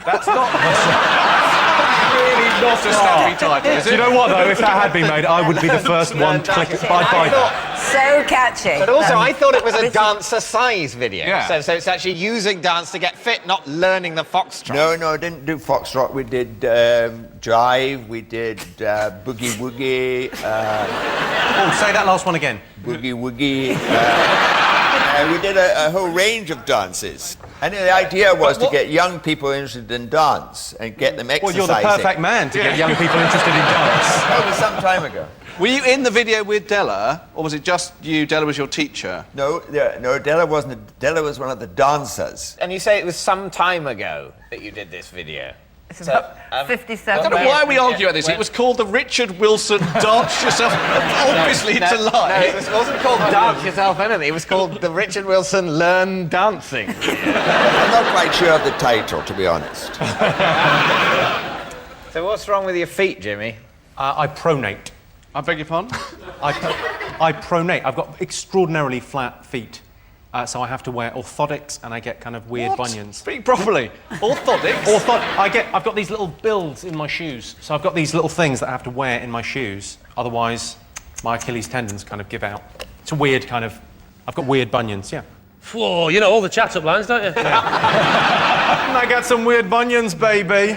That's not... really not a snappy title, is it? Do you know what, though? If that had been made, I would be the first one to click it. I'd buy that. So catchy. But also, I thought it was a dancer-size video. Yeah. So it's actually using dance to get fit, not learning the foxtrot. No, I didn't do foxtrot. We did jive, we did boogie woogie, Oh, say that last one again. boogie woogie. We did a whole range of dances. And the idea was to get young people interested in dance and get them Well, exercising. you're the perfect man to get young people interested in dance. That was some time ago. Were you in the video with Della, or was it just you? Della was your teacher? No, Della wasn't. Della was one of the dancers. And you say it was some time ago that you did this video. It's about 57 I don't know why we argue about this. It was called the Richard Wilson Dance Yourself. Obviously, it's a lie. No, it wasn't called Dance Yourself anything. It was called the Richard Wilson Learn Dancing. I'm not quite sure of the title, to be honest. So what's wrong with your feet, Jimmy? I pronate. I beg your pardon? I pronate. I've got extraordinarily flat feet. So I have to wear orthotics, and I get kind of weird bunions. Speak properly. Orthotics? I've got these little builds in my shoes. So I've got these little things that I have to wear in my shoes. Otherwise, my Achilles tendons kind of give out. It's a weird kind of... I've got weird bunions, yeah. Whoa, you know all the chat-up lines, don't you? And I got some weird bunions, baby.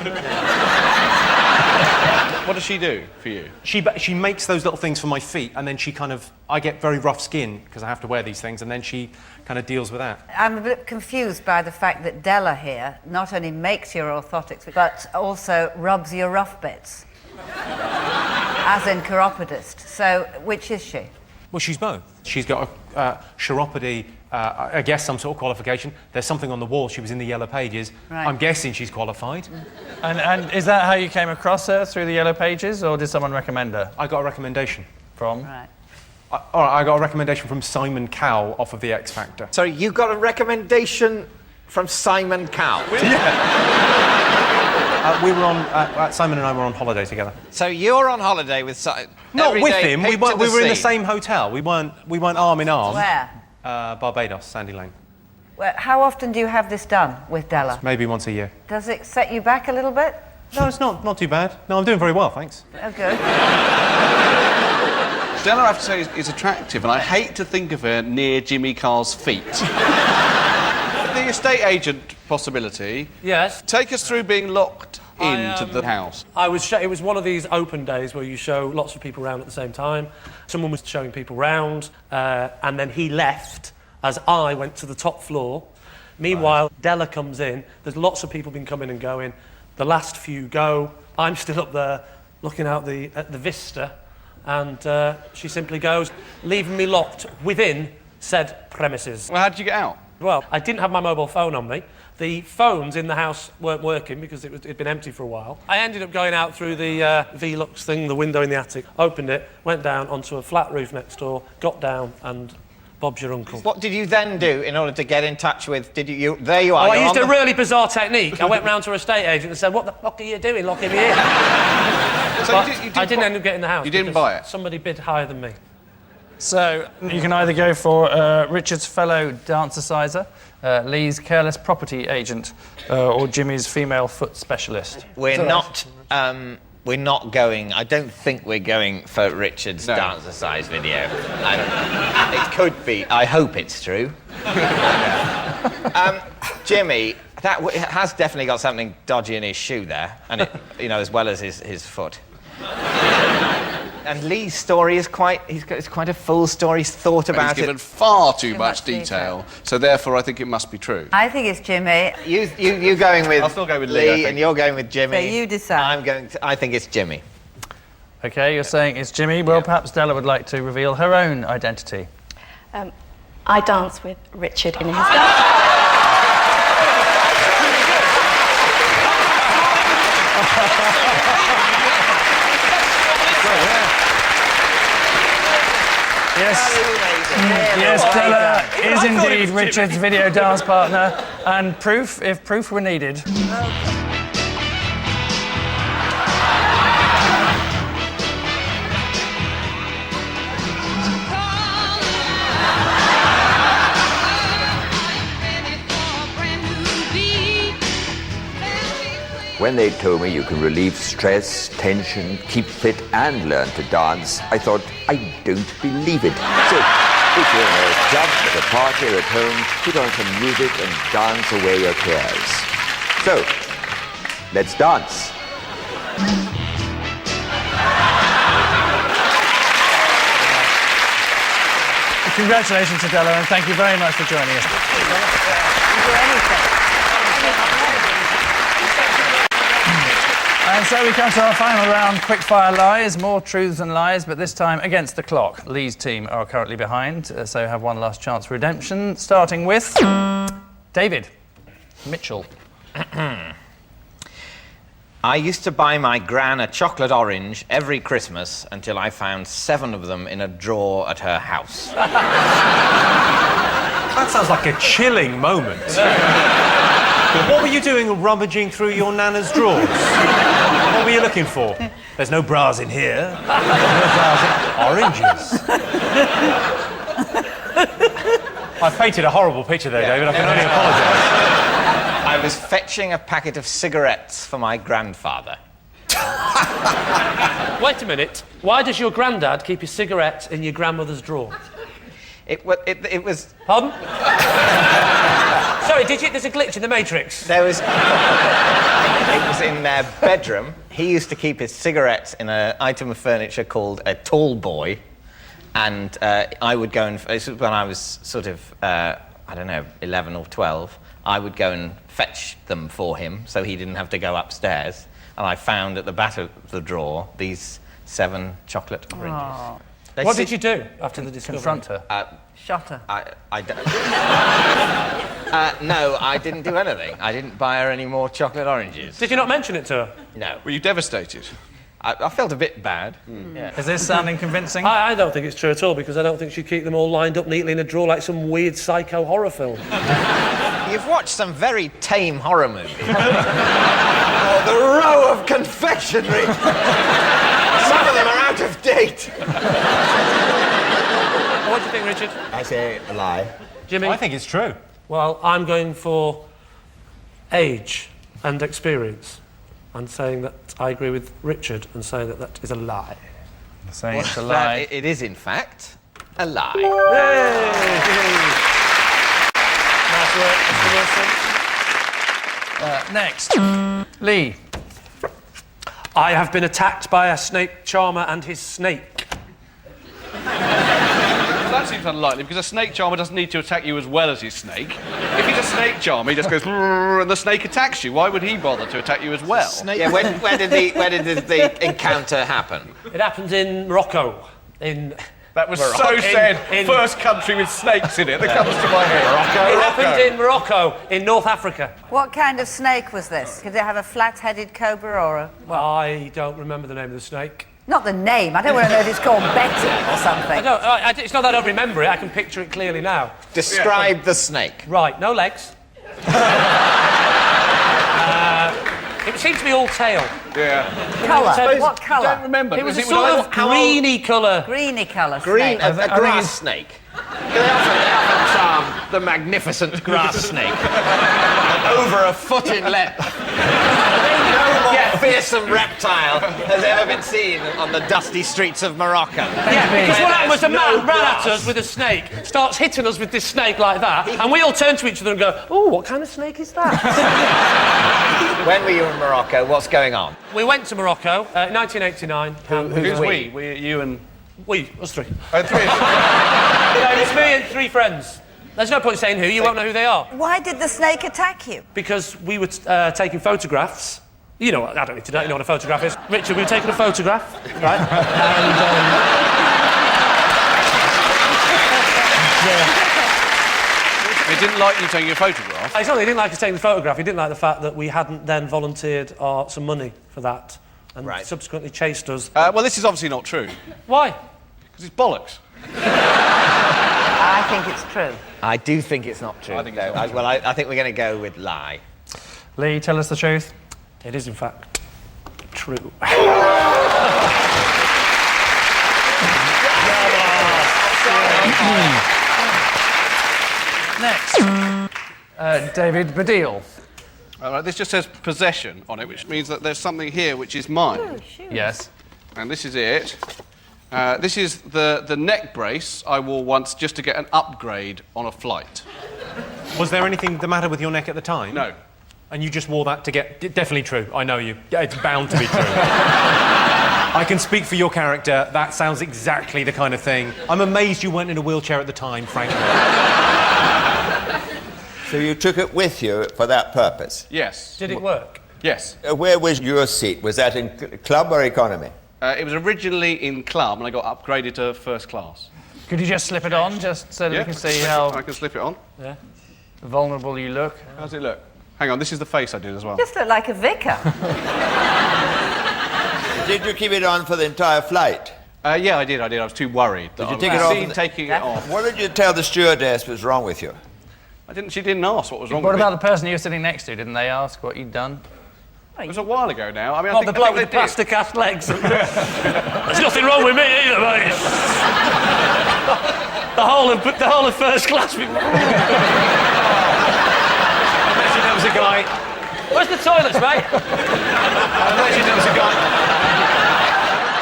What does she do for you? She makes those little things for my feet, and then she kind of... I get very rough skin because I have to wear these things, and then she kind of deals with that. I'm a bit confused by the fact that Della here not only makes your orthotics, but also rubs your rough bits. As in chiropodist. So, which is she? Well, she's both. She's got a chiropody, I guess some sort of qualification. There's something on the wall. She was in the Yellow Pages. Right. I'm guessing she's qualified. And is that how you came across her, through the Yellow Pages, or did someone recommend her? I got a recommendation. From? Right. I got a recommendation from Simon Cowell off of The X Factor. Sorry, you got a recommendation from Simon Cowell? We were on... Simon and I were on holiday together. So you're on holiday with Simon? Not with him. We were in the same hotel. We weren't arm in arm. Where? Barbados, Sandy Lane. Well, how often do you have this done with Della? Maybe once a year. Does it set you back a little bit? No, it's not too bad. No, I'm doing very well, thanks. Oh, good. Della, I have to say, is attractive, and I hate to think of her near Jimmy Carr's feet. The estate agent possibility. Yes. Take us through being locked into the house. It was one of these open days where you show lots of people around at the same time. Someone was showing people round, and then he left as I went to the top floor. Meanwhile, Della comes in. There's lots of people been coming and going. The last few go. I'm still up there looking out at the vista, and she simply goes, leaving me locked within said premises. Well, how did you get out? Well, I didn't have my mobile phone on me. The phones in the house weren't working because it'd been empty for a while. I ended up going out through the Velux thing, the window in the attic, opened it, went down onto a flat roof next door, got down, and Bob's your uncle. What did you then do in order to get in touch with... There you are. Oh, I used a really bizarre technique. I went round to a estate agent and said, what the fuck are you doing locking me in? So I didn't end up getting the house. You didn't because buy it? Somebody bid higher than me. So you can either go for Richard's fellow dancerciser, Lee's careless property agent, or Jimmy's female foot specialist. We're not going... I don't think we're going for Richard's dancer-size video. It could be. I hope it's true. Jimmy, that has definitely got something dodgy in his shoe there, and it, as well as his foot. And Lee's story is it's quite a full story. He's thought about it. He's given far too much much detail, so therefore I think it must be true. I think it's Jimmy. You going with... I'll still go with Lee, I think. and you're going with Jimmy. So you decide. I think it's Jimmy. OK, you're saying it's Jimmy. Well, perhaps Della would like to reveal her own identity. I dance with Richard in his dance. Yes, Della is indeed Richard's video dance partner, and if proof were needed. When they told me you can relieve stress, tension, keep fit and learn to dance, I thought, I don't believe it. So, if you're in a club, at a party or at home, put on some music and dance away your cares. So, let's dance. Congratulations, Adela, and thank you very much for joining us. And so we come to our final round, quickfire lies, more truths than lies, but this time against the clock. Lee's team are currently behind, so have one last chance for redemption, starting with David Mitchell. I used to buy my gran a chocolate orange every Christmas until I found 7 of them in a drawer at her house. That sounds like a chilling moment. What were you doing rummaging through your nana's drawers? What were you looking for? There's no bras in here. No bras in... Oranges. I've painted a horrible picture there, David. I can only apologise. I was fetching a packet of cigarettes for my grandfather. Wait a minute. Why does your granddad keep his cigarettes in your grandmother's drawer? It was... Pardon? Sorry, there's a glitch in the Matrix. There was... It was in their bedroom. He used to keep his cigarettes in an item of furniture called a tall boy. And I would go and... This was when I was sort of, 11 or 12. I would go and fetch them for him so he didn't have to go upstairs. And I found at the back of the drawer these 7 chocolate oranges. What did you do after the discovery? Confront her. Shot her. No, I didn't do anything. I didn't buy her any more chocolate oranges. Did you not mention it to her? No. Were you devastated? I felt a bit bad. Yeah. Is this sounding convincing? I don't think it's true at all, because I don't think she'd keep them all lined up neatly in a drawer like some weird psycho horror film. You've watched some very tame horror movies. Oh, the row of confectionery! Some of them are out of date. What do you think, Richard? I say a lie. Jimmy? I think it's true. Well, I'm going for age and experience. I'm saying that I agree with Richard and say that that is a lie. Saying it's a lie. It is, in fact, a lie. Nice work, Mr. Wilson. Next, Lee. I have been attacked by a snake charmer and his snake. That seems unlikely, because a snake charmer doesn't need to attack you as well as his snake. If he's a snake charmer, he just goes and the snake attacks you. Why would he bother to attack you as well? Yeah, where did the encounter happen? It happened in Morocco. That was so said. First country with snakes in it that comes to my head. It happened in Morocco, in North Africa. What kind of snake was this? Did it have a flat-headed cobra or a... I don't remember the name of the snake. Not the name. I don't want to know if it's called Betty or something. It's not that I don't remember it. I can picture it clearly now. Describe the snake. Right, no legs. It seemed to be all tail. Yeah. Colour. What I colour? don't remember. It was a Was sort of greeny colour. Greeny colour Green, snake. a grass snake. They often charm the magnificent grass snake. Over a foot in length. No more fearsome reptile has ever been seen on the dusty streets of Morocco. Yeah, because what happened was a man ran at us with a snake, starts hitting us with this snake like that, and we all turn to each other and go, "Oh, what kind of snake is that?" When were you in Morocco? What's going on? We went to Morocco in 1989. Who's we? You and... We, us three. Oh, 3 of you. It's me and 3 friends. There's no point saying who, you won't know who they are. Why did the snake attack you? Because we were taking photographs. You know, I don't need to know, you know what a photograph is. Richard, we were taking a photograph, right? He didn't like you taking a photograph. It's not that he didn't like us taking the photograph, he didn't like the fact that we hadn't then volunteered some money for that, and subsequently chased us. Well, this is obviously not true. Why? Because it's bollocks. I think it's true. I do think it's not true. I think it's not Well, I think we're going to go with lie. Lee, tell us the truth. It is, in fact, true. Next, David Baddiel. All right, this just says possession on it, which means that there's something here which is mine. Yes. And this is it. This is the neck brace I wore once just to get an upgrade on a flight. Was there anything the matter with your neck at the time? No. And you just wore that to get... Definitely true. I know you. It's bound to be true. I can speak for your character. That sounds exactly the kind of thing. I'm amazed you weren't in a wheelchair at the time, frankly. So you took it with you for that purpose? Yes. Did it work? Yes. Where was your seat? Was that in club or economy? It was originally in club, and I got upgraded to first class. Could you just slip it on, just so that Yeah, we can see how I can slip it on. vulnerable you look? How does it look? Hang on, this is the face I did as well. Just look like a vicar. Did you keep it on for the entire flight? Yeah, I did. I was too worried. That Did you I take was it off seen in the- taking it off. What did you tell the stewardess was wrong with you? She didn't ask what was wrong What with about me. the person you were sitting next to? Didn't they ask what you'd done? It was a while ago now. I mean, Not I the think, bloke I with think the they plaster cast legs. There's nothing wrong with me either, mate. the whole of first class. Imagine there was a guy... Where's the toilets, mate? Imagine there was a guy...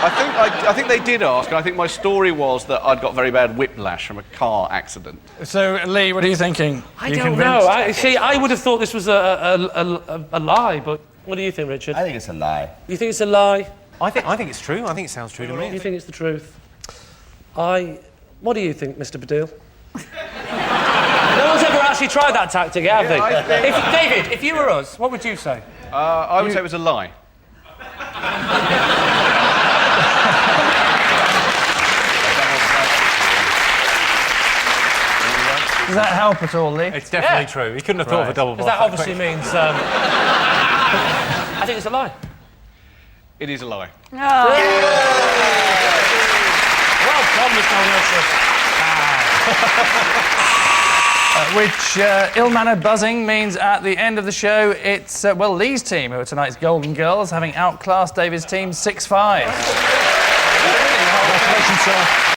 I think they did ask, and I think my story was that I'd got very bad whiplash from a car accident. So, Lee, what are you thinking? I don't know. I would have thought this was a lie, but what do you think, Richard? I think it's a lie. You think it's a lie? I think it's true. I think it sounds true to You me. think it's the truth? What do you think, Mr. Baddiel? No one's ever actually tried that tactic, have they? I think- David, if you were us, what would you say? I would say it was a lie. Does that help at all, Lee? It's definitely Yeah. true. He couldn't have thought of a Right. double Because that bluff obviously quick. means... I think it's a lie. It is a lie. Well done, Mr. Wilson. Which ill-mannered buzzing means at the end of the show, it's, Lee's team, who are tonight's Golden Girls, having outclassed David's team 6-5. Congratulations, sir.